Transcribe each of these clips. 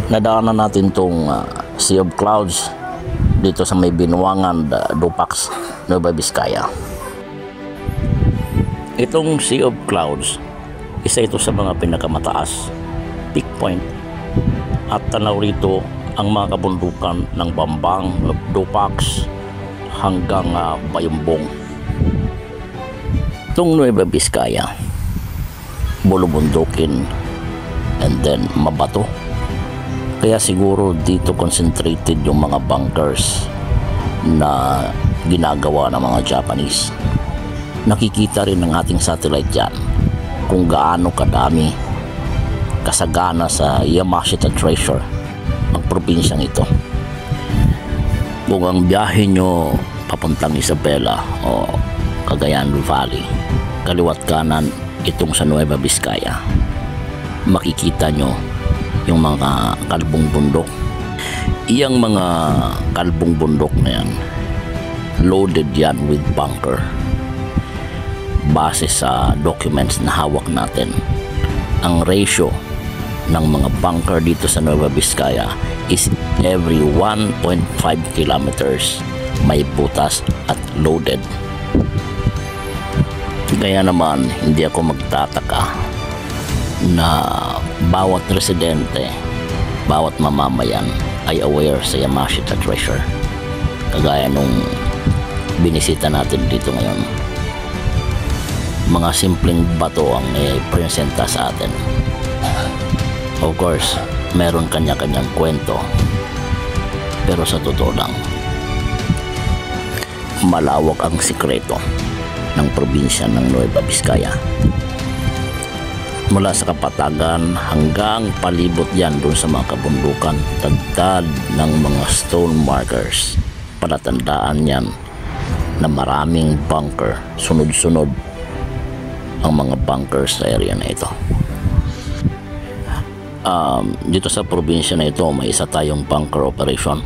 Nadaanan natin tong Sea of Clouds dito sa may Binuangan, Dupax, Nueva Vizcaya. Itong Sea of Clouds, isa ito sa mga pinakamataas peak point at tanaw rito ang mga kabundukan ng Bambang, Dupax hanggang Bayumbong. Itong Nueva Vizcaya, bulubundukin and then mabato. Kaya siguro dito concentrated yung mga bunkers na ginagawa ng mga Japanese. Nakikita rin ng ating satellite dyan kung gaano kadami kasagana sa Yamashita Treasure ang probinsyang ito. Kung ang biyahe nyo papuntang Isabela o Cagayan Valley, kaliwat kanan itong sa Nueva Vizcaya, makikita nyo yung mga kalbong bundok. Iyang mga kalbong bundok na yan, loaded yan with bunker. Base sa documents na hawak natin, ang ratio ng mga bunker dito sa Nueva Vizcaya is every 1.5 kilometers may butas at loaded. Kaya naman hindi ako magtataka na bawat residente, bawat mamamayan ay aware sa Yamashita Treasure. Kagaya nung binisita natin dito ngayon, mga simpleng bato ang i-presenta sa atin. Of course, meron kanya-kanyang kwento, pero sa totoo lang, malawak ang sikreto ng probinsya ng Nueva Vizcaya. Mula sa Kapatagan hanggang palibot yan doon sa mga kabundukan, tagtad ng mga stone markers. Palatandaan yan na maraming bunker, sunod-sunod ang mga bunkers sa area na ito. Dito sa probinsya na ito, may isa tayong bunker operation,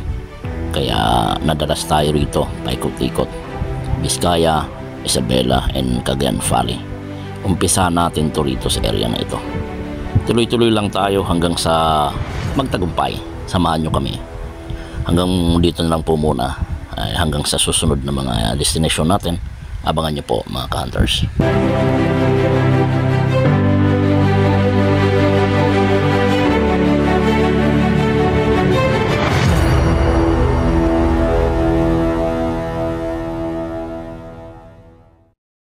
kaya nadalas tayo rito paikot-ikot. Vizcaya, Isabela, and Cagayan Valley. Umpisa natin to rito sa area na ito. Tuloy-tuloy lang tayo hanggang sa magtagumpay. Samahan nyo kami. Hanggang dito na lang po muna. Hanggang sa susunod na mga destination natin. Abangan nyo po mga ka-hunters.